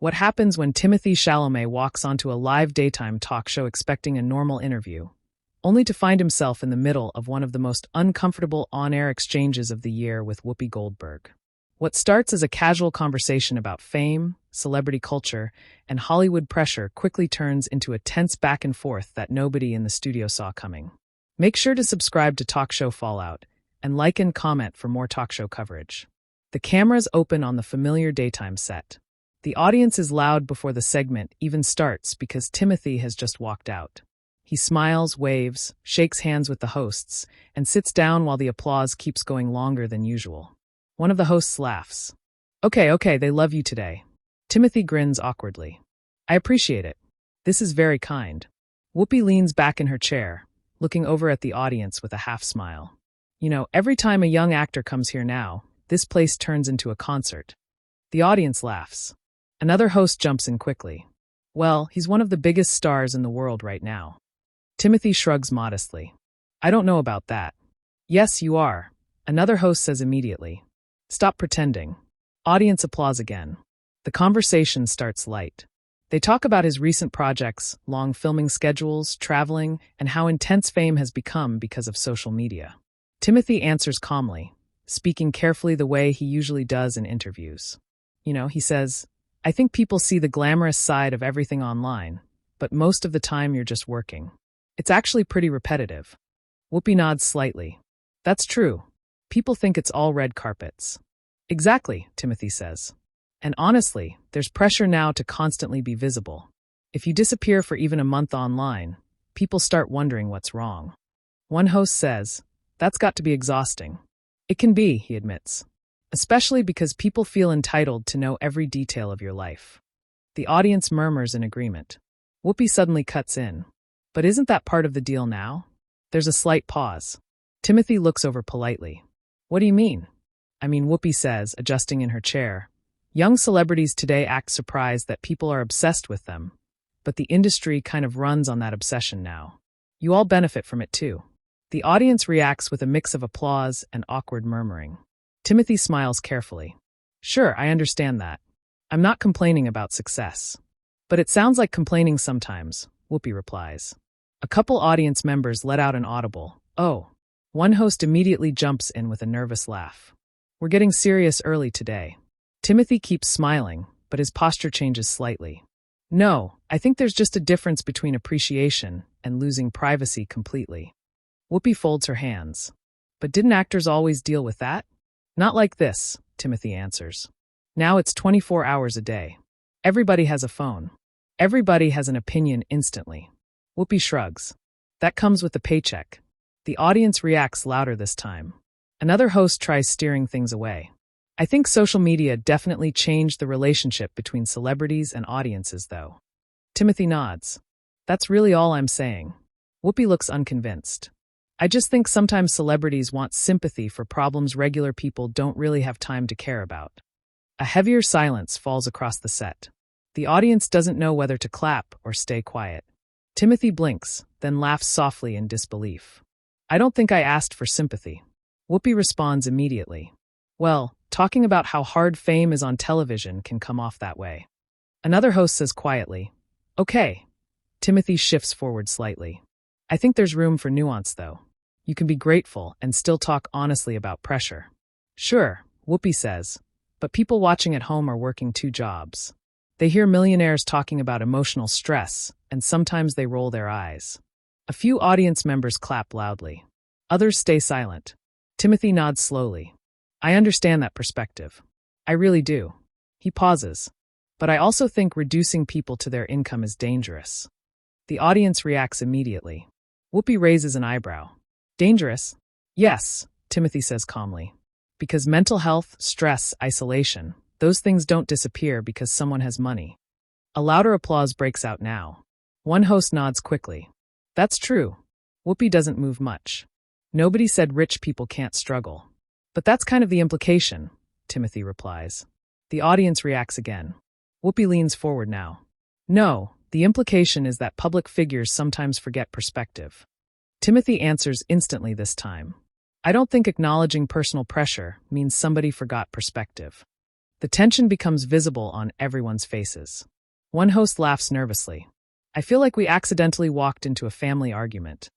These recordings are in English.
What happens when Timothée Chalamet walks onto a live daytime talk show expecting a normal interview, only to find himself in the middle of one of the most uncomfortable on-air exchanges of the year with Whoopi Goldberg. What starts as a casual conversation about fame, celebrity culture, and Hollywood pressure quickly turns into a tense back and forth that nobody in the studio saw coming. Make sure to subscribe to Talk Show Fallout, and like and comment for more talk show coverage. The cameras open on the familiar daytime set. The audience is loud before the segment even starts because Timothée has just walked out. He smiles, waves, shakes hands with the hosts, and sits down while the applause keeps going longer than usual. One of the hosts laughs. Okay, they love you today. Timothée grins awkwardly. I appreciate it. This is very kind. Whoopi leans back in her chair, looking over at the audience with a half smile. You know, every time a young actor comes here now, this place turns into a concert. The audience laughs. Another host jumps in quickly. Well, he's one of the biggest stars in the world right now. Timothée shrugs modestly. I don't know about that. Yes, you are. Another host says immediately. Stop pretending. Audience applause again. The conversation starts light. They talk about his recent projects, long filming schedules, traveling, and how intense fame has become because of social media. Timothée answers calmly, speaking carefully the way he usually does in interviews. He says, I think people see the glamorous side of everything online, but most of the time you're just working. It's actually pretty repetitive. Whoopi nods slightly. That's true. People think it's all red carpets. Exactly, Timothée says. And honestly, there's pressure now to constantly be visible. If you disappear for even a month online, people start wondering what's wrong. One host says, that's got to be exhausting. It can be, he admits. Especially because people feel entitled to know every detail of your life. The audience murmurs in agreement. Whoopi suddenly cuts in. But isn't that part of the deal now? There's a slight pause. Timothée looks over politely. What do you mean? Whoopi says, adjusting in her chair. Young celebrities today act surprised that people are obsessed with them. But the industry kind of runs on that obsession now. You all benefit from it too. The audience reacts with a mix of applause and awkward murmuring. Timothée smiles carefully. Sure, I understand that. I'm not complaining about success. But it sounds like complaining sometimes, Whoopi replies. A couple audience members let out an audible, oh. One host immediately jumps in with a nervous laugh. We're getting serious early today. Timothée keeps smiling, but his posture changes slightly. No, I think there's just a difference between appreciation and losing privacy completely. Whoopi folds her hands. But didn't actors always deal with that? Not like this, Timothée answers. Now it's 24 hours a day. Everybody has a phone. Everybody has an opinion instantly. Whoopi shrugs. That comes with the paycheck. The audience reacts louder this time. Another host tries steering things away. I think social media definitely changed the relationship between celebrities and audiences, though. Timothée nods. That's really all I'm saying. Whoopi looks unconvinced. I just think sometimes celebrities want sympathy for problems regular people don't really have time to care about. A heavier silence falls across the set. The audience doesn't know whether to clap or stay quiet. Timothée blinks, then laughs softly in disbelief. I don't think I asked for sympathy. Whoopi responds immediately. Well, talking about how hard fame is on television can come off that way. Another host says quietly, okay. Timothée shifts forward slightly. I think there's room for nuance, though. You can be grateful and still talk honestly about pressure. Sure, Whoopi says, but people watching at home are working 2 jobs. They hear millionaires talking about emotional stress, and sometimes they roll their eyes. A few audience members clap loudly. Others stay silent. Timothée nods slowly. I understand that perspective. I really do. He pauses. But I also think reducing people to their income is dangerous. The audience reacts immediately. Whoopi raises an eyebrow. Dangerous? Yes, Timothée says calmly. Because mental health, stress, isolation, those things don't disappear because someone has money. A louder applause breaks out now. One host nods quickly. That's true. Whoopi doesn't move much. Nobody said rich people can't struggle. But that's kind of the implication, Timothée replies. The audience reacts again. Whoopi leans forward now. No, the implication is that public figures sometimes forget perspective. Timothée answers instantly this time. I don't think acknowledging personal pressure means somebody forgot perspective. The tension becomes visible on everyone's faces. One host laughs nervously. I feel like we accidentally walked into a family argument.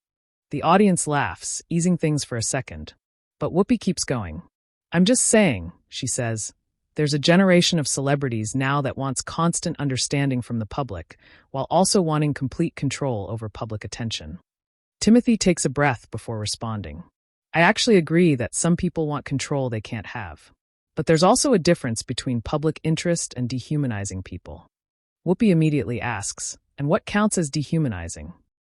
The audience laughs, easing things for a second. But Whoopi keeps going. I'm just saying, she says, there's a generation of celebrities now that wants constant understanding from the public, while also wanting complete control over public attention. Timothée takes a breath before responding. I actually agree that some people want control they can't have. But there's also a difference between public interest and dehumanizing people. Whoopi immediately asks, and what counts as dehumanizing?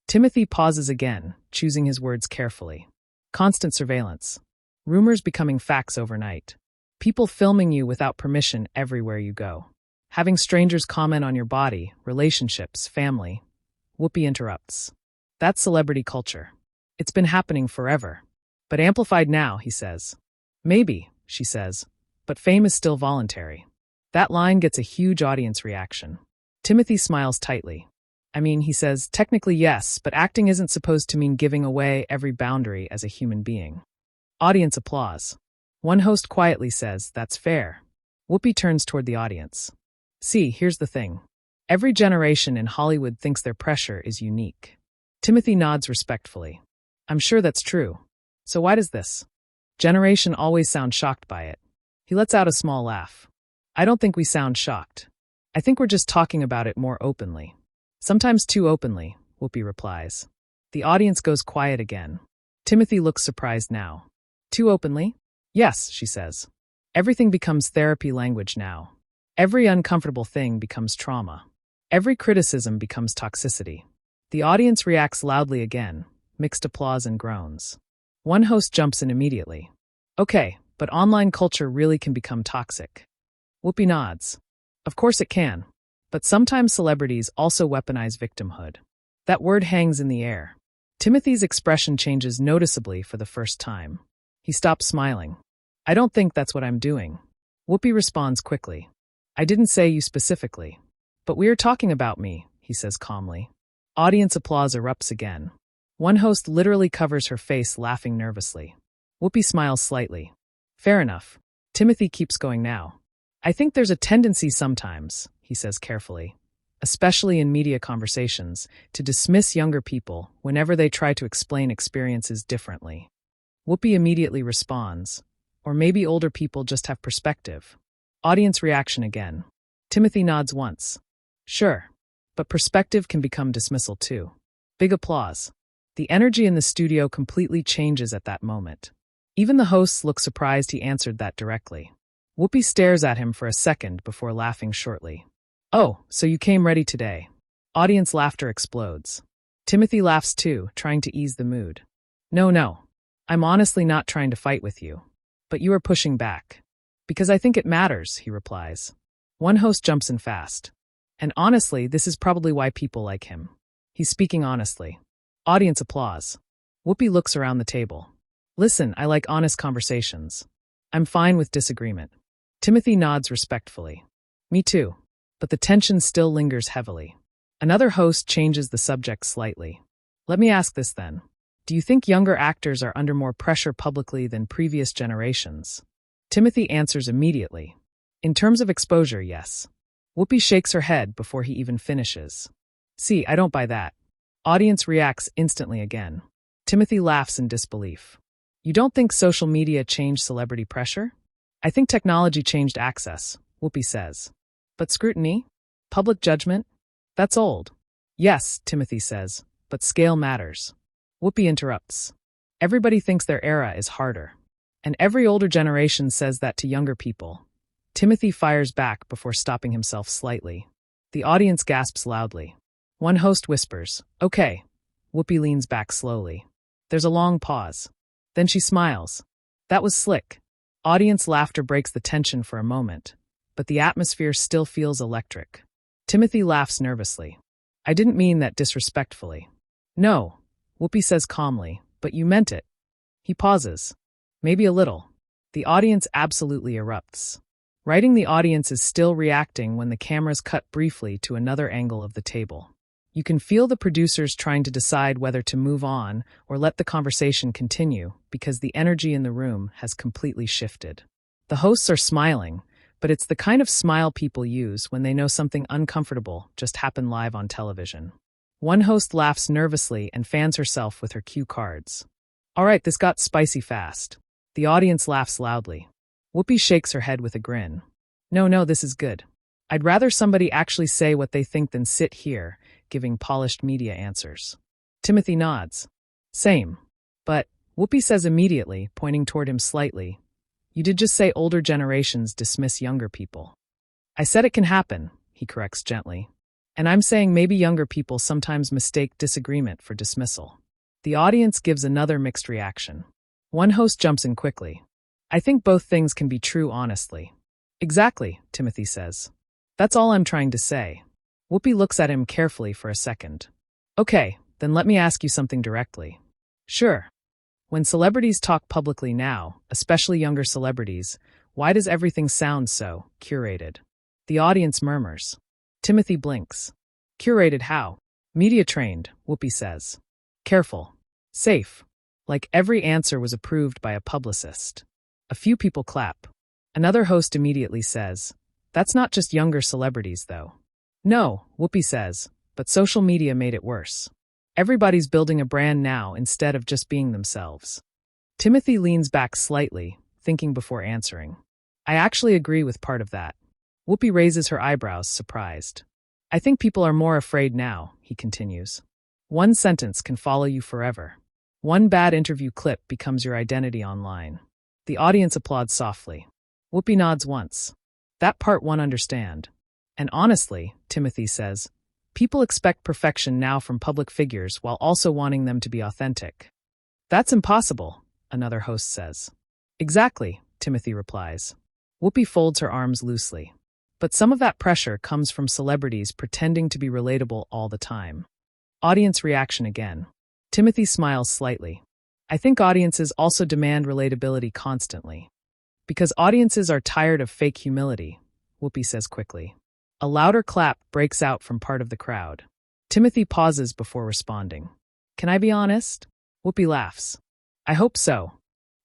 Timothée pauses again, choosing his words carefully. Constant surveillance. Rumors becoming facts overnight. People filming you without permission everywhere you go. Having strangers comment on your body, relationships, family. Whoopi interrupts. That's celebrity culture. It's been happening forever. But amplified now, he says. Maybe, she says, but fame is still voluntary. That line gets a huge audience reaction. Timothée smiles tightly. I mean, he says, technically yes, but acting isn't supposed to mean giving away every boundary as a human being. Audience applause. One host quietly says, that's fair. Whoopi turns toward the audience. See, here's the thing. Every generation in Hollywood thinks their pressure is unique. Timothée nods respectfully. I'm sure that's true. So why does this generation always sound shocked by it? He lets out a small laugh. I don't think we sound shocked. I think we're just talking about it more openly. Sometimes too openly, Whoopi replies. The audience goes quiet again. Timothée looks surprised now. Too openly? Yes, she says. Everything becomes therapy language now. Every uncomfortable thing becomes trauma. Every criticism becomes toxicity. The audience reacts loudly again, mixed applause and groans. One host jumps in immediately. Okay, but online culture really can become toxic. Whoopi nods. Of course it can. But sometimes celebrities also weaponize victimhood. That word hangs in the air. Timothée's expression changes noticeably for the first time. He stops smiling. I don't think that's what I'm doing. Whoopi responds quickly. I didn't say you specifically. But we are talking about me, he says calmly. Audience applause erupts again. One host literally covers her face, laughing nervously. Whoopi smiles slightly. Fair enough. Timothée keeps going now. I think there's a tendency sometimes, he says carefully, especially in media conversations, to dismiss younger people whenever they try to explain experiences differently. Whoopi immediately responds, or maybe older people just have perspective. Audience reaction again. Timothée nods once. Sure, but perspective can become dismissal too. Big applause. The energy in the studio completely changes at that moment. Even the hosts look surprised he answered that directly. Whoopi stares at him for a second before laughing shortly. Oh, so you came ready today. Audience laughter explodes. Timothée laughs too, trying to ease the mood. No. I'm honestly not trying to fight with you. But you are pushing back. Because I think it matters, he replies. One host jumps in fast. And honestly, this is probably why people like him. He's speaking honestly. Audience applause. Whoopi looks around the table. Listen, I like honest conversations. I'm fine with disagreement. Timothée nods respectfully. Me too. But the tension still lingers heavily. Another host changes the subject slightly. Let me ask this then. Do you think younger actors are under more pressure publicly than previous generations? Timothée answers immediately. In terms of exposure, yes. Whoopi shakes her head before he even finishes. See, I don't buy that. Audience reacts instantly again. Timothée laughs in disbelief. You don't think social media changed celebrity pressure? I think technology changed access, Whoopi says. But scrutiny? Public judgment? That's old. Yes, Timothée says, but scale matters. Whoopi interrupts. Everybody thinks their era is harder. And every older generation says that to younger people. Timothée fires back before stopping himself slightly. The audience gasps loudly. One host whispers, okay. Whoopi leans back slowly. There's a long pause. Then she smiles. That was slick. Audience laughter breaks the tension for a moment, but the atmosphere still feels electric. Timothée laughs nervously. I didn't mean that disrespectfully. No, Whoopi says calmly, but you meant it. He pauses. Maybe a little. The audience absolutely erupts. Writing the audience is still reacting when the cameras cut briefly to another angle of the table. You can feel the producers trying to decide whether to move on or let the conversation continue because the energy in the room has completely shifted. The hosts are smiling, but it's the kind of smile people use when they know something uncomfortable just happened live on television. One host laughs nervously and fans herself with her cue cards. All right, this got spicy fast. The audience laughs loudly. Whoopi shakes her head with a grin. No, this is good. I'd rather somebody actually say what they think than sit here, giving polished media answers. Timothée nods. Same. But, Whoopi says immediately, pointing toward him slightly, you did just say older generations dismiss younger people. I said it can happen, he corrects gently. And I'm saying maybe younger people sometimes mistake disagreement for dismissal. The audience gives another mixed reaction. One host jumps in quickly. I think both things can be true honestly. Exactly, Timothée says. That's all I'm trying to say. Whoopi looks at him carefully for a second. Okay, then let me ask you something directly. Sure. When celebrities talk publicly now, especially younger celebrities, why does everything sound so curated? The audience murmurs. Timothée blinks. Curated how? Media trained, Whoopi says. Careful. Safe. Like every answer was approved by a publicist. A few people clap. Another host immediately says, that's not just younger celebrities, though. No, Whoopi says, but social media made it worse. Everybody's building a brand now instead of just being themselves. Timothée leans back slightly, thinking before answering. I actually agree with part of that. Whoopi raises her eyebrows, surprised. I think people are more afraid now, he continues. One sentence can follow you forever. One bad interview clip becomes your identity online. The audience applauds softly. Whoopi nods once. That part one understand. And honestly, Timothée says, people expect perfection now from public figures while also wanting them to be authentic. That's impossible, another host says. Exactly, Timothée replies. Whoopi folds her arms loosely. But some of that pressure comes from celebrities pretending to be relatable all the time. Audience reaction again. Timothée smiles slightly. I think audiences also demand relatability constantly. Because audiences are tired of fake humility, Whoopi says quickly. A louder clap breaks out from part of the crowd. Timothée pauses before responding. Can I be honest? Whoopi laughs. I hope so.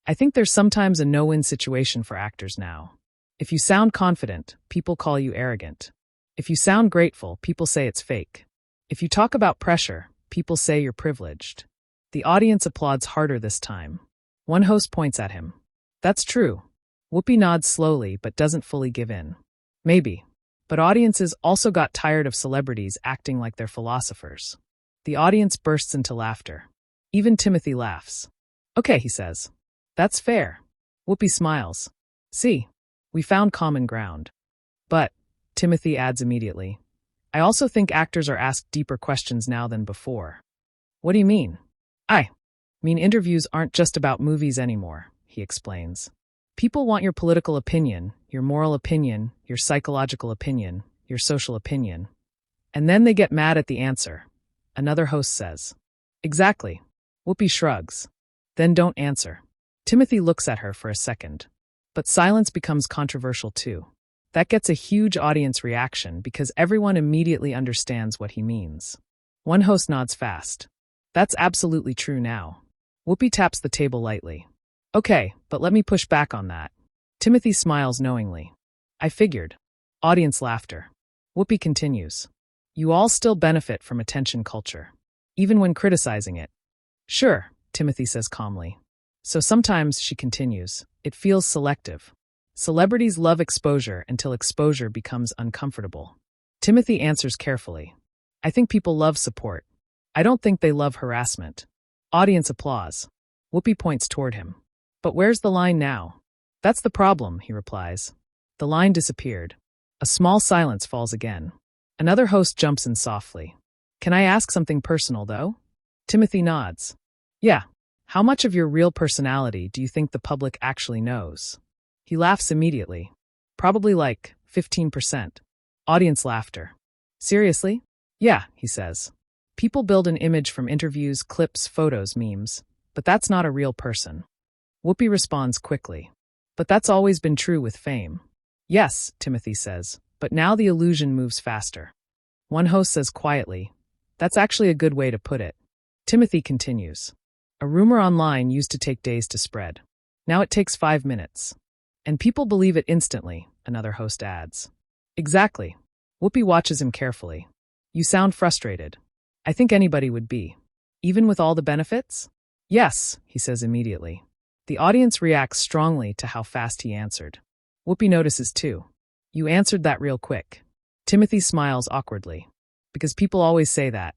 I think there's sometimes a no-win situation for actors now. If you sound confident, people call you arrogant. If you sound grateful, people say it's fake. If you talk about pressure, people say you're privileged. The audience applauds harder this time. One host points at him. That's true. Whoopi nods slowly but doesn't fully give in. Maybe. But audiences also got tired of celebrities acting like they're philosophers. The audience bursts into laughter. Even Timothée laughs. Okay, he says. That's fair. Whoopi smiles. See, we found common ground. But, Timothée adds immediately, I also think actors are asked deeper questions now than before. What do you mean? I mean interviews aren't just about movies anymore, he explains. People want your political opinion, your moral opinion, your psychological opinion, your social opinion. And then they get mad at the answer. Another host says. Exactly. Whoopi shrugs. Then don't answer. Timothée looks at her for a second. But silence becomes controversial too. That gets a huge audience reaction because everyone immediately understands what he means. One host nods fast. That's absolutely true now. Whoopi taps the table lightly. Okay, but let me push back on that. Timothée smiles knowingly. I figured. Audience laughter. Whoopi continues. You all still benefit from attention culture, even when criticizing it. Sure, Timothée says calmly. So sometimes, she continues, it feels selective. Celebrities love exposure until exposure becomes uncomfortable. Timothée answers carefully. I think people love support. I don't think they love harassment. Audience applause. Whoopi points toward him. But where's the line now? That's the problem, he replies. The line disappeared. A small silence falls again. Another host jumps in softly. Can I ask something personal, though? Timothée nods. Yeah. How much of your real personality do you think the public actually knows? He laughs immediately. Probably like 15%. Audience laughter. Seriously? Yeah, he says. People build an image from interviews, clips, photos, memes. But that's not a real person. Whoopi responds quickly. But that's always been true with fame. Yes, Timothée says, but now the illusion moves faster. One host says quietly, that's actually a good way to put it. Timothée continues. A rumor online used to take days to spread. Now it takes 5 minutes. And people believe it instantly, another host adds. Exactly. Whoopi watches him carefully. You sound frustrated. I think anybody would be. Even with all the benefits? Yes, he says immediately. The audience reacts strongly to how fast he answered. Whoopi notices too. You answered that real quick. Timothée smiles awkwardly. Because people always say that.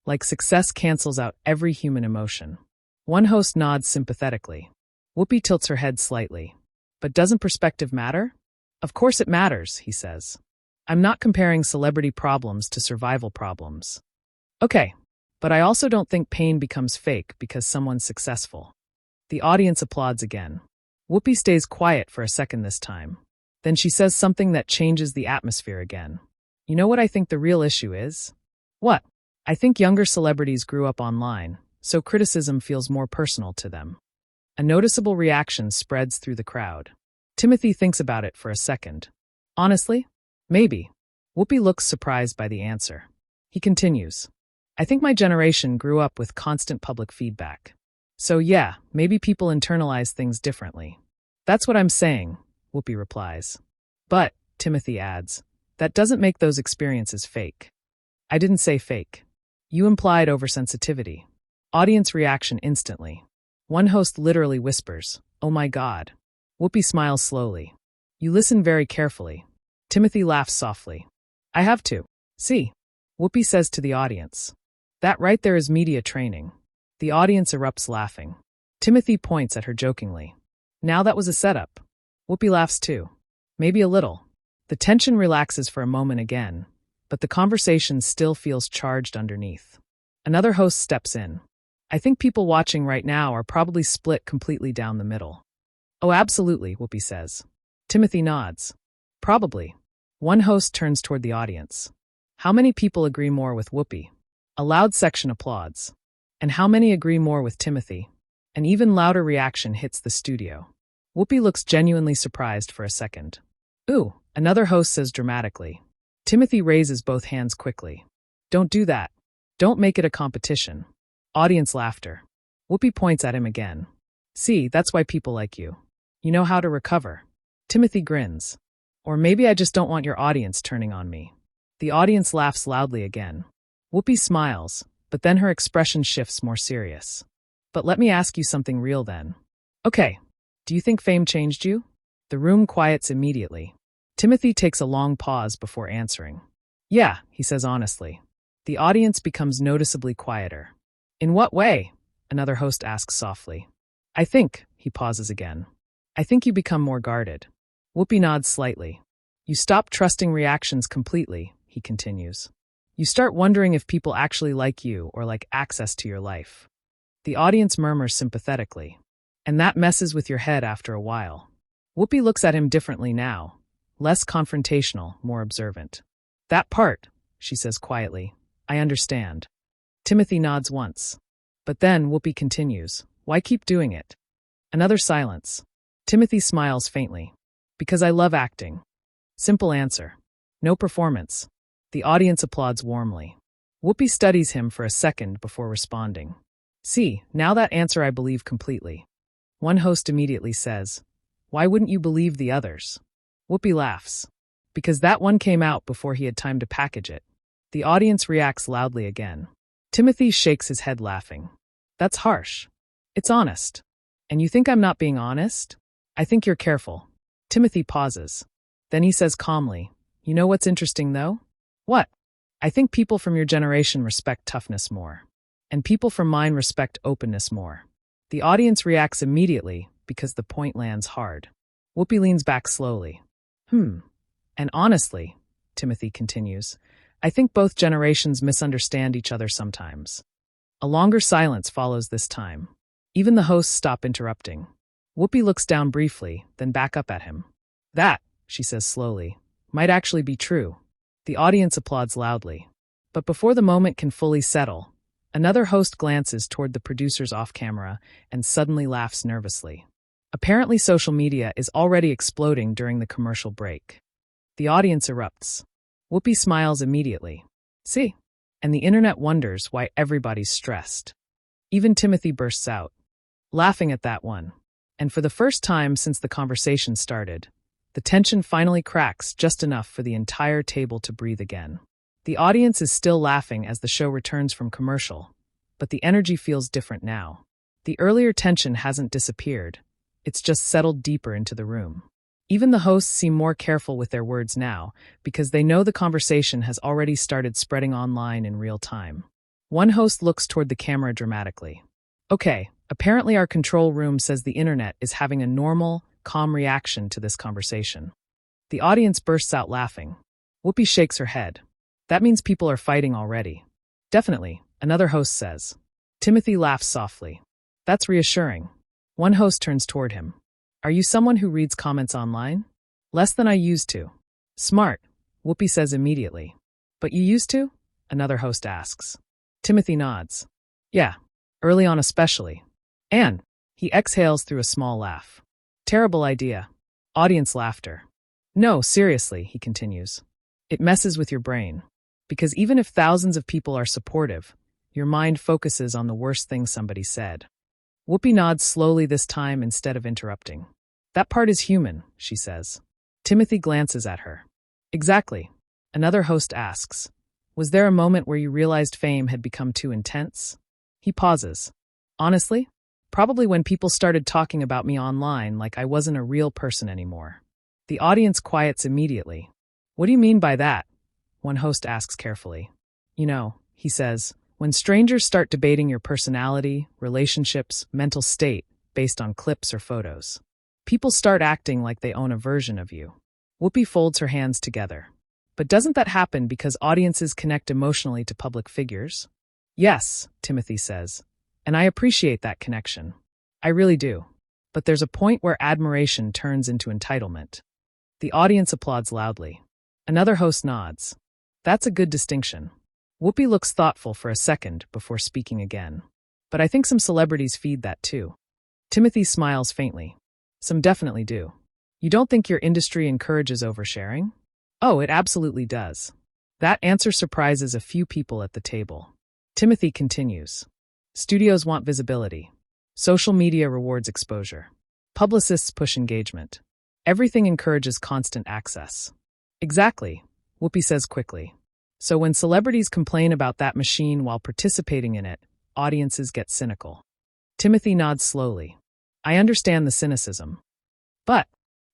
Like success cancels out every human emotion. One host nods sympathetically. Whoopi tilts her head slightly. But doesn't perspective matter? Of course it matters, he says. I'm not comparing celebrity problems to survival problems. Okay, but I also don't think pain becomes fake because someone's successful. The audience applauds again. Whoopi stays quiet for a second this time. Then she says something that changes the atmosphere again. You know what I think the real issue is? What? I think younger celebrities grew up online, so criticism feels more personal to them. A noticeable reaction spreads through the crowd. Timothée thinks about it for a second. Honestly? Maybe. Whoopi looks surprised by the answer. He continues. I think my generation grew up with constant public feedback. So yeah, maybe people internalize things differently. That's what I'm saying, Whoopi replies. But, Timothée adds, that doesn't make those experiences fake. I didn't say fake. You implied oversensitivity. Audience reaction instantly. One host literally whispers, "Oh my God." Whoopi smiles slowly. You listen very carefully. Timothée laughs softly. I have to. See, Whoopi says to the audience. That right there is media training. The audience erupts laughing. Timothée points at her jokingly. Now that was a setup. Whoopi laughs too. Maybe a little. The tension relaxes for a moment again, but the conversation still feels charged underneath. Another host steps in. I think people watching right now are probably split completely down the middle. Oh, absolutely, Whoopi says. Timothée nods. Probably. One host turns toward the audience. How many people agree more with Whoopi? A loud section applauds. And how many agree more with Timothée? An even louder reaction hits the studio. Whoopi looks genuinely surprised for a second. Ooh, another host says dramatically. Timothée raises both hands quickly. Don't do that. Don't make it a competition. Audience laughter. Whoopi points at him again. See, that's why people like you. You know how to recover. Timothée grins. Or maybe I just don't want your audience turning on me. The audience laughs loudly again. Whoopi smiles, but then her expression shifts more serious. But let me ask you something real then. Okay, do you think fame changed you? The room quiets immediately. Timothée takes a long pause before answering. Yeah, he says honestly. The audience becomes noticeably quieter. In what way? Another host asks softly. I think, he pauses again. I think you become more guarded. Whoopi nods slightly. You stop trusting reactions completely, he continues. You start wondering if people actually like you or like access to your life. The audience murmurs sympathetically. And that messes with your head after a while. Whoopi looks at him differently now. Less confrontational, more observant. That part, she says quietly. I understand. Timothée nods once. But then Whoopi continues. Why keep doing it? Another silence. Timothée smiles faintly. Because I love acting. Simple answer. No performance. The audience applauds warmly. Whoopi studies him for a second before responding. See, now that answer I believe completely. One host immediately says, why wouldn't you believe the others? Whoopi laughs. Because that one came out before he had time to package it. The audience reacts loudly again. Timothée shakes his head laughing. That's harsh. It's honest. And you think I'm not being honest? I think you're careful. Timothée pauses. Then he says calmly, you know what's interesting though? What? I think people from your generation respect toughness more. And people from mine respect openness more. The audience reacts immediately because the point lands hard. Whoopi leans back slowly. And honestly, Timothée continues, I think both generations misunderstand each other sometimes. A longer silence follows this time. Even the hosts stop interrupting. Whoopi looks down briefly, then back up at him. That, she says slowly, might actually be true. The audience applauds loudly. But before the moment can fully settle, another host glances toward the producers off camera and suddenly laughs nervously. Apparently social media is already exploding during the commercial break. The audience erupts. Whoopi smiles immediately. See? And the internet wonders why everybody's stressed. Even Timothée bursts out, laughing at that one. And for the first time since the conversation started, the The tension finally cracks just enough for the entire table to breathe again. The audience is still laughing as the show returns from commercial, but the energy feels different now. The earlier tension hasn't disappeared. It's just settled deeper into the room. Even the hosts seem more careful with their words now because they know the conversation has already started spreading online in real time. One host looks toward the camera dramatically. Okay, apparently our control room says the internet is having a normal, calm reaction to this conversation. The audience bursts out laughing. Whoopi shakes her head. That means people are fighting already. Definitely, another host says. Timothy laughs softly. That's reassuring. One host turns toward him. Are you someone who reads comments online? Less than I used to. Smart, Whoopi says immediately. But you used to? Another host asks. Timothy nods. Yeah, early on especially. And he exhales through a small laugh. Terrible idea. Audience laughter. No, seriously, he continues. It messes with your brain. Because even if thousands of people are supportive, your mind focuses on the worst thing somebody said. Whoopi nods slowly this time instead of interrupting. That part is human, she says. Timothy glances at her. Exactly. Another host asks. Was there a moment where you realized fame had become too intense? He pauses. Honestly? Probably when people started talking about me online like I wasn't a real person anymore. The audience quiets immediately. What do you mean by that? One host asks carefully. You know, he says, when strangers start debating your personality, relationships, mental state based on clips or photos. People start acting like they own a version of you. Whoopi folds her hands together. But doesn't that happen because audiences connect emotionally to public figures? Yes, Timothy says. And I appreciate that connection. I really do. But there's a point where admiration turns into entitlement. The audience applauds loudly. Another host nods. That's a good distinction. Whoopi looks thoughtful for a second before speaking again. But I think some celebrities feed that too. Timothy smiles faintly. Some definitely do. You don't think your industry encourages oversharing? Oh, it absolutely does. That answer surprises a few people at the table. Timothy continues. Studios want visibility. Social media rewards exposure. Publicists push engagement. Everything encourages constant access. Exactly, Whoopi says quickly. So when celebrities complain about that machine while participating in it, audiences get cynical. Timothy nods slowly. I understand the cynicism. But,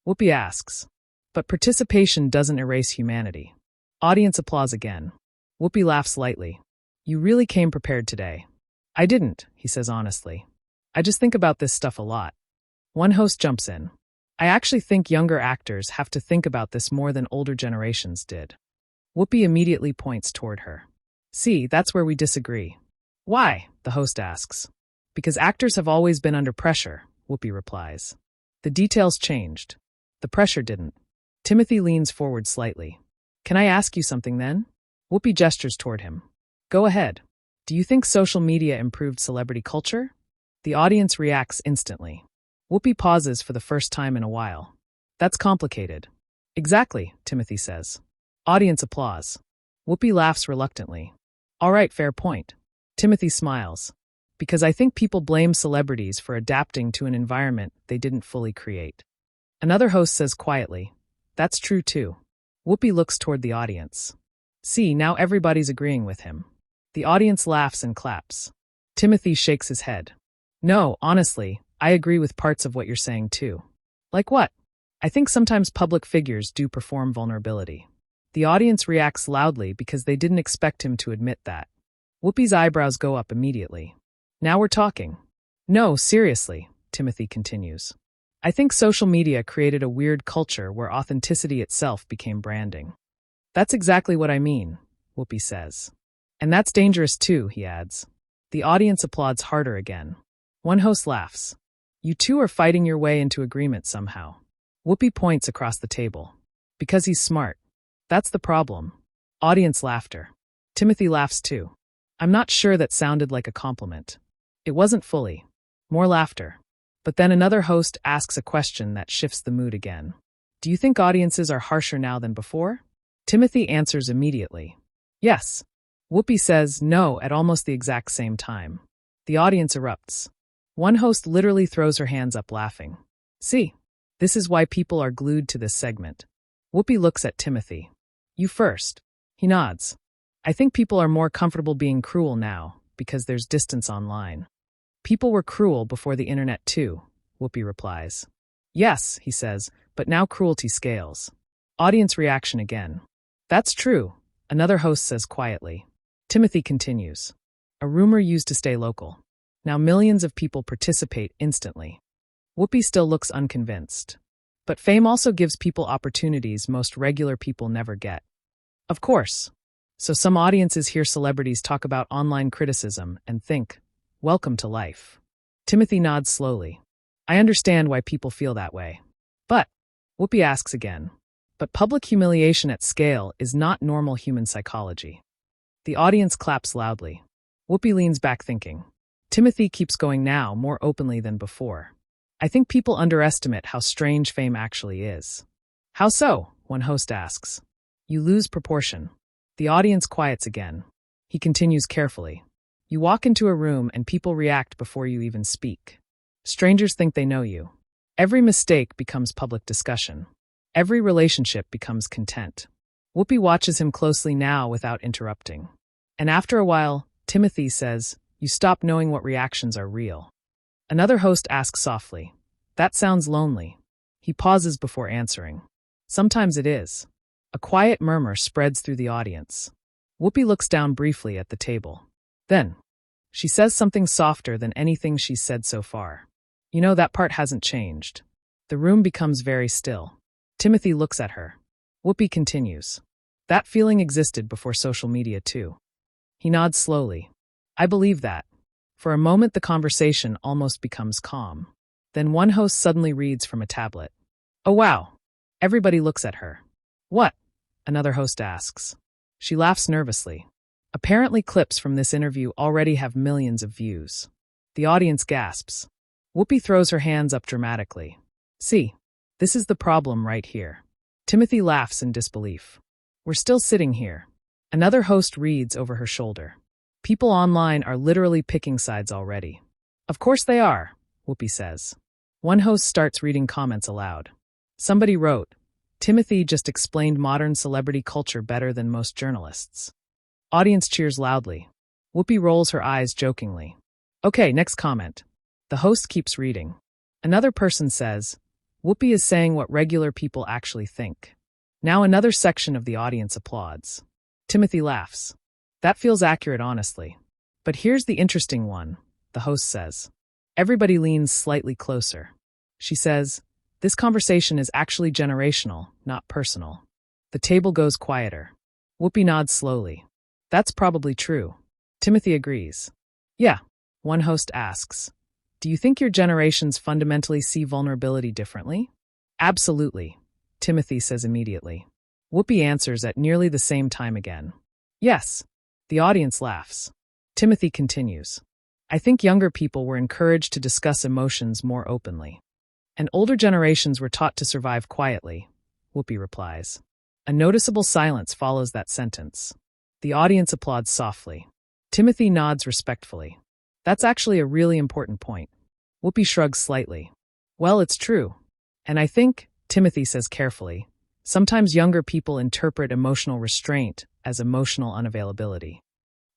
Whoopi asks, but participation doesn't erase humanity. Audience applause again. Whoopi laughs lightly. You really came prepared today. I didn't, he says honestly. I just think about this stuff a lot. One host jumps in. I actually think younger actors have to think about this more than older generations did. Whoopi immediately points toward her. See, that's where we disagree. Why? The host asks. Because actors have always been under pressure, Whoopi replies. The details changed. The pressure didn't. Timothy leans forward slightly. Can I ask you something then? Whoopi gestures toward him. Go ahead. Do you think social media improved celebrity culture? The audience reacts instantly. Whoopi pauses for the first time in a while. That's complicated. Exactly, Timothy says. Audience applause. Whoopi laughs reluctantly. All right, fair point. Timothy smiles. Because I think people blame celebrities for adapting to an environment they didn't fully create. Another host says quietly, that's true too. Whoopi looks toward the audience. See, now everybody's agreeing with him. The audience laughs and claps. Timothy shakes his head. No, honestly, I agree with parts of what you're saying too. Like what? I think sometimes public figures do perform vulnerability. The audience reacts loudly because they didn't expect him to admit that. Whoopi's eyebrows go up immediately. Now we're talking. No, seriously, Timothy continues. I think social media created a weird culture where authenticity itself became branding. That's exactly what I mean, Whoopi says. And that's dangerous too, he adds. The audience applauds harder again. One host laughs. You two are fighting your way into agreement somehow. Whoopi points across the table. Because he's smart. That's the problem. Audience laughter. Timothy laughs too. I'm not sure that sounded like a compliment. It wasn't fully. More laughter. But then another host asks a question that shifts the mood again. Do you think audiences are harsher now than before? Timothy answers immediately. Yes. Whoopi says no at almost the exact same time. The audience erupts. One host literally throws her hands up laughing. See? This is why people are glued to this segment. Whoopi looks at Timothy. You first. He nods. I think people are more comfortable being cruel now, because there's distance online. People were cruel before the internet too, Whoopi replies. Yes, he says, but now cruelty scales. Audience reaction again. That's true, another host says quietly. Timothy continues. A rumor used to stay local. Now millions of people participate instantly. Whoopi still looks unconvinced. But fame also gives people opportunities most regular people never get. Of course. So some audiences hear celebrities talk about online criticism and think, welcome to life. Timothy nods slowly. I understand why people feel that way. But, Whoopi asks again, but public humiliation at scale is not normal human psychology. The audience claps loudly. Whoopi leans back thinking. Timothy keeps going now more openly than before. I think people underestimate how strange fame actually is. How so? One host asks. You lose proportion. The audience quiets again. He continues carefully. You walk into a room and people react before you even speak. Strangers think they know you. Every mistake becomes public discussion. Every relationship becomes content. Whoopi watches him closely now without interrupting. And after a while, Timothy says, you stop knowing what reactions are real. Another host asks softly, that sounds lonely. He pauses before answering. Sometimes it is. A quiet murmur spreads through the audience. Whoopi looks down briefly at the table. Then, she says something softer than anything she's said so far. You know, that part hasn't changed. The room becomes very still. Timothy looks at her. Whoopi continues. That feeling existed before social media too. He nods slowly. I believe that. For a moment the conversation almost becomes calm. Then one host suddenly reads from a tablet. Oh wow. Everybody looks at her. What? Another host asks. She laughs nervously. Apparently clips from this interview already have millions of views. The audience gasps. Whoopi throws her hands up dramatically. See, this is the problem right here. Timothy laughs in disbelief. We're still sitting here. Another host reads over her shoulder. People online are literally picking sides already. Of course they are, Whoopi says. One host starts reading comments aloud. Somebody wrote, Timothy just explained modern celebrity culture better than most journalists. Audience cheers loudly. Whoopi rolls her eyes jokingly. Okay, next comment. The host keeps reading. Another person says, Whoopi is saying what regular people actually think. Now another section of the audience applauds. Timothy laughs. That feels accurate, honestly. But here's the interesting one, the host says. Everybody leans slightly closer. She says, this conversation is actually generational, not personal. The table goes quieter. Whoopi nods slowly. That's probably true. Timothy agrees. Yeah, one host asks. Do you think your generations fundamentally see vulnerability differently? Absolutely, Timothy says immediately. Whoopi answers at nearly the same time again. Yes. The audience laughs. Timothy continues. I think younger people were encouraged to discuss emotions more openly. And older generations were taught to survive quietly, Whoopi replies. A noticeable silence follows that sentence. The audience applauds softly. Timothy nods respectfully. That's actually a really important point. Whoopi shrugs slightly. Well, it's true. And I think, Timothy says carefully, sometimes younger people interpret emotional restraint as emotional unavailability.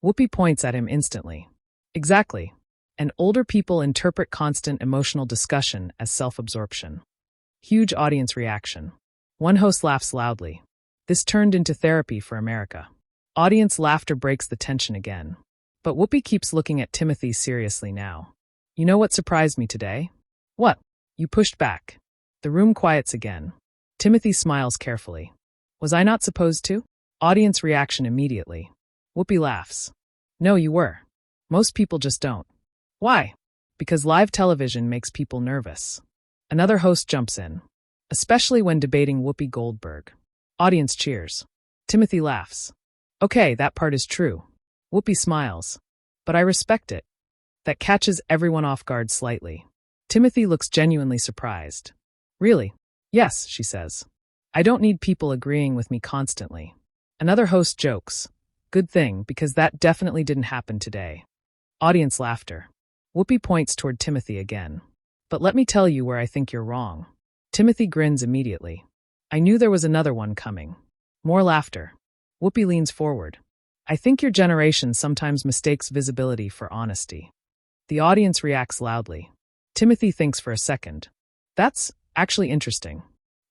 Whoopi points at him instantly. Exactly. And older people interpret constant emotional discussion as self-absorption. Huge audience reaction. One host laughs loudly. This turned into therapy for America. Audience laughter breaks the tension again. But Whoopi keeps looking at Timothy seriously now. You know what surprised me today? What? You pushed back. The room quiets again. Timothy smiles carefully. Was I not supposed to? Audience reaction immediately. Whoopi laughs. No, you were. Most people just don't. Why? Because live television makes people nervous. Another host jumps in. Especially when debating Whoopi Goldberg. Audience cheers. Timothy laughs. Okay, that part is true. Whoopi smiles. But I respect it. That catches everyone off guard slightly. Timothy looks genuinely surprised. Really? Yes, she says. I don't need people agreeing with me constantly. Another host jokes. Good thing, because that definitely didn't happen today. Audience laughter. Whoopi points toward Timothy again. But let me tell you where I think you're wrong. Timothée grins immediately. I knew there was another one coming. More laughter. Whoopi leans forward. I think your generation sometimes mistakes visibility for honesty. The audience reacts loudly. Timothée thinks for a second. That's actually interesting.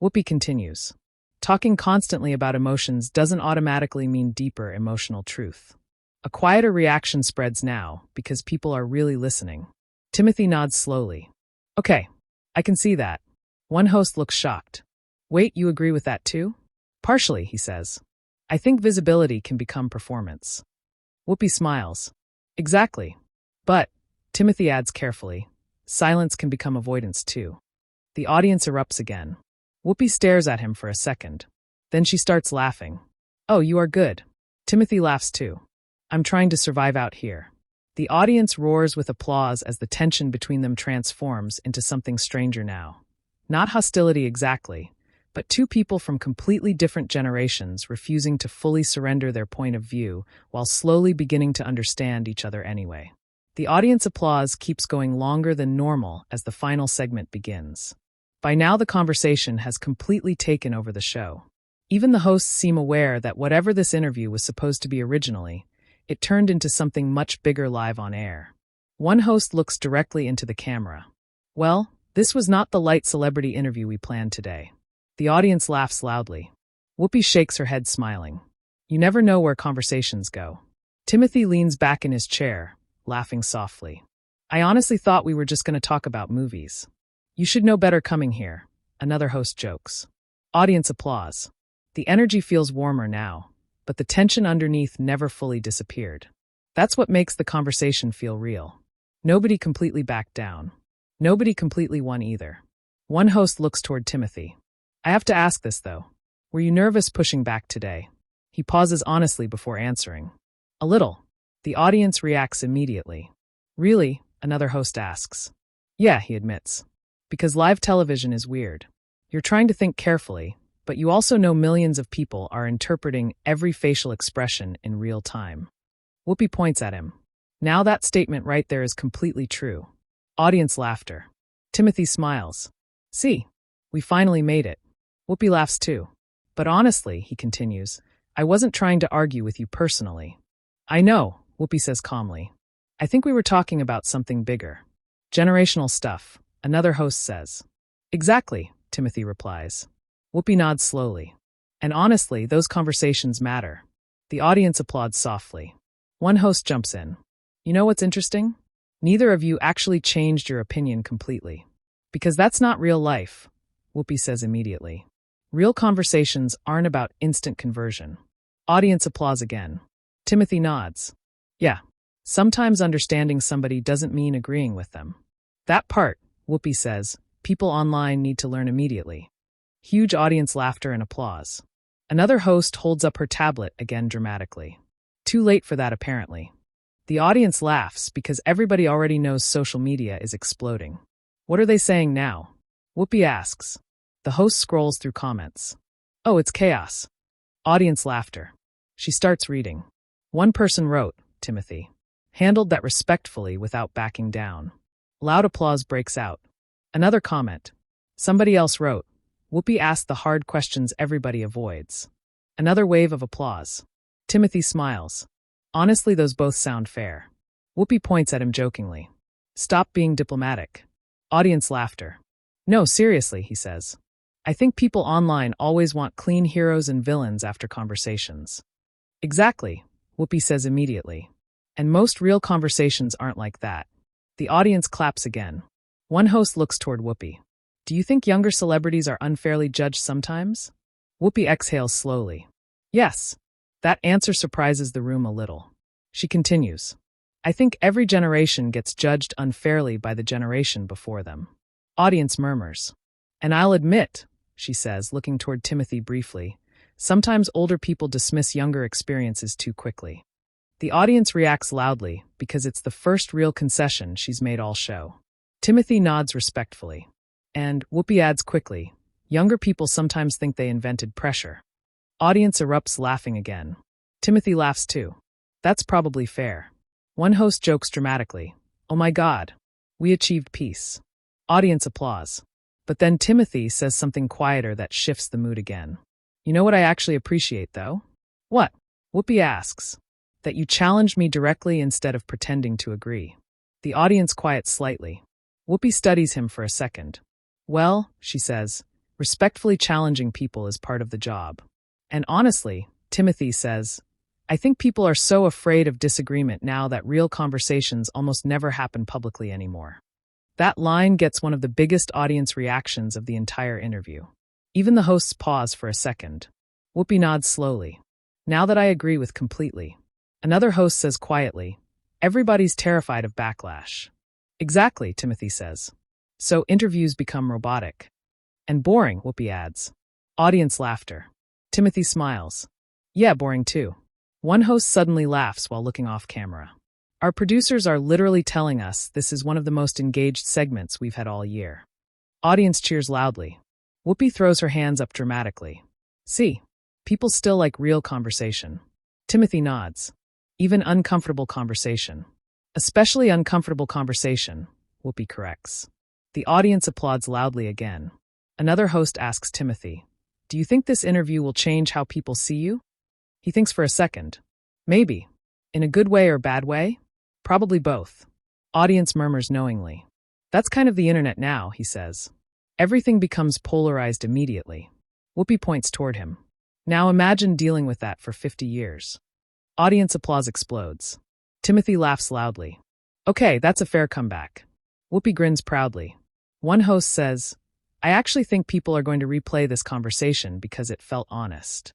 Whoopi continues. Talking constantly about emotions doesn't automatically mean deeper emotional truth. A quieter reaction spreads now because people are really listening. Timothée nods slowly. Okay, I can see that. One host looks shocked. Wait, you agree with that too? Partially, he says. I think visibility can become performance. Whoopi smiles. Exactly. But, Timothée adds carefully, silence can become avoidance too. The audience erupts again. Whoopi stares at him for a second. Then she starts laughing. Oh, you are good. Timothée laughs too. I'm trying to survive out here. The audience roars with applause as the tension between them transforms into something stranger now. Not hostility exactly, but two people from completely different generations refusing to fully surrender their point of view while slowly beginning to understand each other anyway. The audience applause keeps going longer than normal as the final segment begins. By now the conversation has completely taken over the show. Even the hosts seem aware that whatever this interview was supposed to be originally, it turned into something much bigger live on air. One host looks directly into the camera. Well, this was not the light celebrity interview we planned today. The audience laughs loudly. Whoopi shakes her head smiling. You never know where conversations go. Timothée leans back in his chair, laughing softly. I honestly thought we were just going to talk about movies. You should know better coming here, another host jokes. Audience applause. The energy feels warmer now, but the tension underneath never fully disappeared. That's what makes the conversation feel real. Nobody completely backed down. Nobody completely won either. One host looks toward Timothée. I have to ask this though. Were you nervous pushing back today? He pauses honestly before answering. A little. The audience reacts immediately. Really? Another host asks. Yeah, he admits. Because live television is weird. You're trying to think carefully, but you also know millions of people are interpreting every facial expression in real time. Whoopi points at him. Now that statement right there is completely true. Audience laughter. Timothée smiles. See, we finally made it. Whoopi laughs too. But honestly, he continues, I wasn't trying to argue with you personally. I know, Whoopi says calmly. I think we were talking about something bigger. Generational stuff, another host says. Exactly, Timothée replies. Whoopi nods slowly. And honestly, those conversations matter. The audience applauds softly. One host jumps in. You know what's interesting? Neither of you actually changed your opinion completely. Because that's not real life, Whoopi says immediately. Real conversations aren't about instant conversion. Audience applause again. Timothée nods. Yeah, sometimes understanding somebody doesn't mean agreeing with them. That part, Whoopi says, people online need to learn immediately. Huge audience laughter and applause. Another host holds up her tablet again dramatically. Too late for that apparently. The audience laughs because everybody already knows social media is exploding. What are they saying now? Whoopi asks. The host scrolls through comments. Oh, it's chaos. Audience laughter. She starts reading. One person wrote, Timothée. Handled that respectfully without backing down. Loud applause breaks out. Another comment. Somebody else wrote. Whoopi asked the hard questions everybody avoids. Another wave of applause. Timothée smiles. Honestly, those both sound fair. Whoopi points at him jokingly. Stop being diplomatic. Audience laughter. No, seriously, he says. I think people online always want clean heroes and villains after conversations. Exactly, Whoopi says immediately. And most real conversations aren't like that. The audience claps again. One host looks toward Whoopi. Do you think younger celebrities are unfairly judged sometimes? Whoopi exhales slowly. Yes. That answer surprises the room a little. She continues. I think every generation gets judged unfairly by the generation before them. Audience murmurs. And I'll admit, she says, looking toward Timothée briefly, sometimes older people dismiss younger experiences too quickly. The audience reacts loudly because it's the first real concession she's made all show. Timothée nods respectfully. And Whoopi adds quickly, younger people sometimes think they invented pressure. Audience erupts laughing again. Timothée laughs too. That's probably fair. One host jokes dramatically. Oh my God. We achieved peace. Audience applause. But then Timothy says something quieter that shifts the mood again. You know what I actually appreciate, though? What? Whoopi asks. That you challenged me directly instead of pretending to agree. The audience quiets slightly. Whoopi studies him for a second. Well, she says, respectfully challenging people is part of the job. And honestly, Timothy says, I think people are so afraid of disagreement now that real conversations almost never happen publicly anymore. That line gets one of the biggest audience reactions of the entire interview. Even the hosts pause for a second. Whoopi nods slowly. Now that I agree with completely. Another host says quietly, everybody's terrified of backlash. Exactly, Timothy says. So interviews become robotic. And boring, Whoopi adds. Audience laughter. Timothy smiles. Yeah, boring too. One host suddenly laughs while looking off camera. Our producers are literally telling us this is one of the most engaged segments we've had all year. Audience cheers loudly. Whoopi throws her hands up dramatically. See, people still like real conversation. Timothy nods. Even uncomfortable conversation. Especially uncomfortable conversation, Whoopi corrects. The audience applauds loudly again. Another host asks Timothy, do you think this interview will change how people see you? He thinks for a second. Maybe. In a good way or bad way? Probably both. Audience murmurs knowingly. That's kind of the internet now, he says. Everything becomes polarized immediately. Whoopi points toward him. Now imagine dealing with that for 50 years. Audience applause explodes. Timothy laughs loudly. Okay, that's a fair comeback. Whoopi grins proudly. One host says, I actually think people are going to replay this conversation because it felt honest.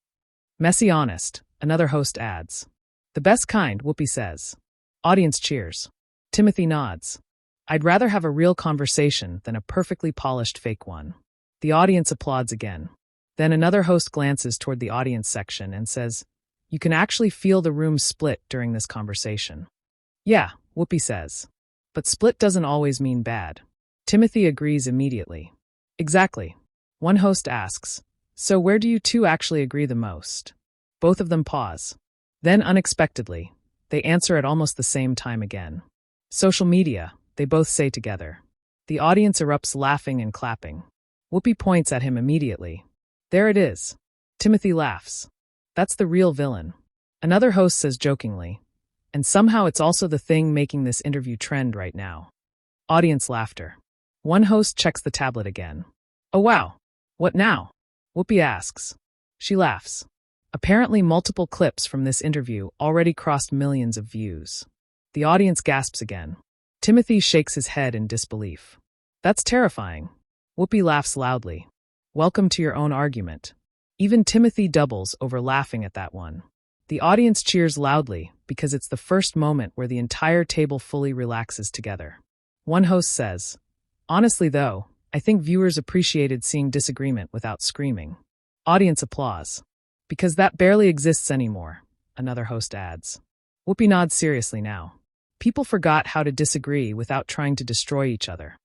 Messy honest, another host adds. The best kind, Whoopi says. Audience cheers. Timothy nods. I'd rather have a real conversation than a perfectly polished fake one. The audience applauds again. Then another host glances toward the audience section and says, you can actually feel the room split during this conversation. Yeah, Whoopi says. But split doesn't always mean bad. Timothy agrees immediately. Exactly. One host asks, so where do you two actually agree the most? Both of them pause. Then unexpectedly, they answer at almost the same time again. Social media, they both say together. The audience erupts laughing and clapping. Whoopi points at him immediately. There it is. Timothy laughs. That's the real villain. Another host says jokingly, and somehow it's also the thing making this interview trend right now. Audience laughter. One host checks the tablet again. Oh wow, what now? Whoopi asks. She laughs. Apparently multiple clips from this interview already crossed millions of views. The audience gasps again. Timothy shakes his head in disbelief. That's terrifying. Whoopi laughs loudly. Welcome to your own argument. Even Timothy doubles over laughing at that one. The audience cheers loudly because it's the first moment where the entire table fully relaxes together. One host says, honestly though, I think viewers appreciated seeing disagreement without screaming. Audience applause. Because that barely exists anymore, another host adds. Whoopi nods seriously now. People forgot how to disagree without trying to destroy each other.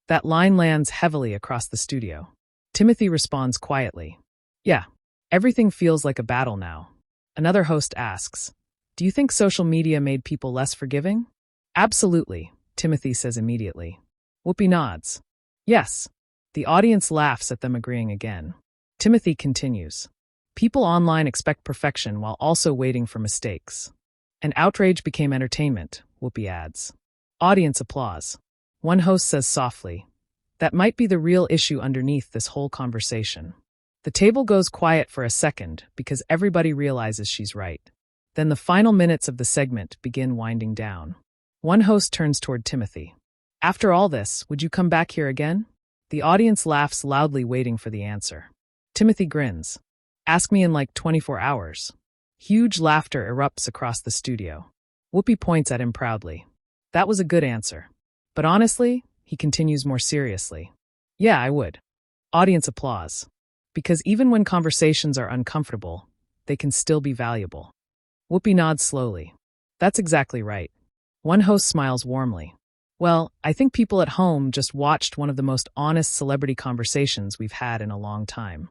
That line lands heavily across the studio. Timothy responds quietly. Yeah, everything feels like a battle now. Another host asks, do you think social media made people less forgiving? Absolutely, Timothy says immediately. Whoopi nods. Yes. The audience laughs at them agreeing again. Timothy continues. People online expect perfection while also waiting for mistakes. And outrage became entertainment, Whoopi adds. Audience applause. One host says softly, that might be the real issue underneath this whole conversation. The table goes quiet for a second because everybody realizes she's right. Then the final minutes of the segment begin winding down. One host turns toward Timothy. After all this, would you come back here again? The audience laughs loudly waiting for the answer. Timothy grins. Ask me in like 24 hours. Huge laughter erupts across the studio. Whoopi points at him proudly. That was a good answer. But honestly, he continues more seriously. Yeah, I would. Audience applause. Because even when conversations are uncomfortable, they can still be valuable. Whoopi nods slowly. That's exactly right. One host smiles warmly. Well, I think people at home just watched one of the most honest celebrity conversations we've had in a long time.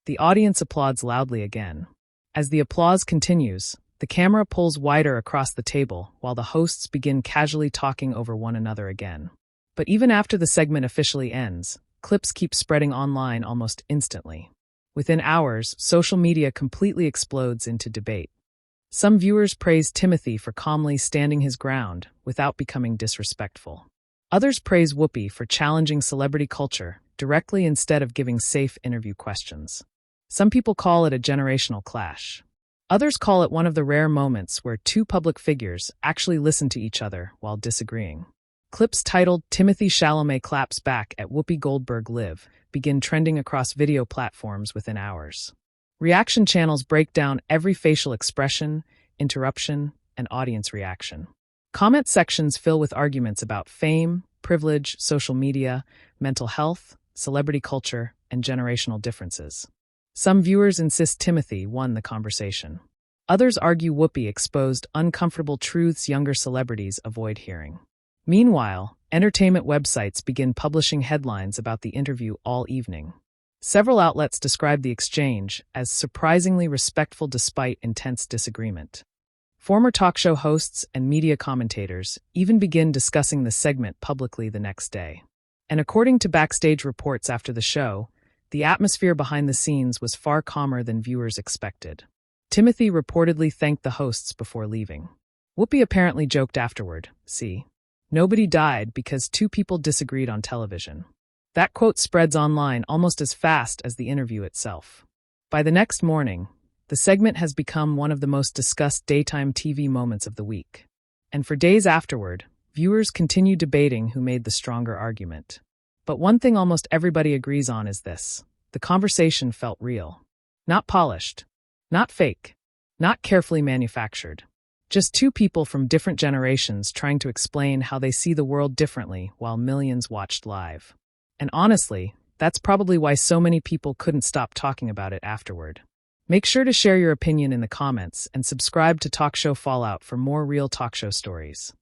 The audience applauds loudly again. As the applause continues, the camera pulls wider across the table while the hosts begin casually talking over one another again. But even after the segment officially ends, clips keep spreading online almost instantly. Within hours, social media completely explodes into debate. Some viewers praise Timothée for calmly standing his ground without becoming disrespectful. Others praise Whoopi for challenging celebrity culture directly instead of giving safe interview questions. Some people call it a generational clash. Others call it one of the rare moments where two public figures actually listen to each other while disagreeing. Clips titled "Timothée Chalamet Claps Back at Whoopi Goldberg Live" begin trending across video platforms within hours. Reaction channels break down every facial expression, interruption, and audience reaction. Comment sections fill with arguments about fame, privilege, social media, mental health, celebrity culture, and generational differences. Some viewers insist Timothée won the conversation. Others argue Whoopi exposed uncomfortable truths younger celebrities avoid hearing. Meanwhile, entertainment websites begin publishing headlines about the interview all evening. Several outlets describe the exchange as surprisingly respectful despite intense disagreement. Former talk show hosts and media commentators even begin discussing the segment publicly the next day. And according to backstage reports after the show, the atmosphere behind the scenes was far calmer than viewers expected. Timothée reportedly thanked the hosts before leaving. Whoopi apparently joked afterward, "See, nobody died because two people disagreed on television." That quote spreads online almost as fast as the interview itself. By the next morning, the segment has become one of the most discussed daytime TV moments of the week. And for days afterward, viewers continue debating who made the stronger argument. But one thing almost everybody agrees on is this: the conversation felt real. Not polished. Not fake. Not carefully manufactured. Just two people from different generations trying to explain how they see the world differently while millions watched live. And honestly, that's probably why so many people couldn't stop talking about it afterward. Make sure to share your opinion in the comments and subscribe to Talk Show Fallout for more real talk show stories.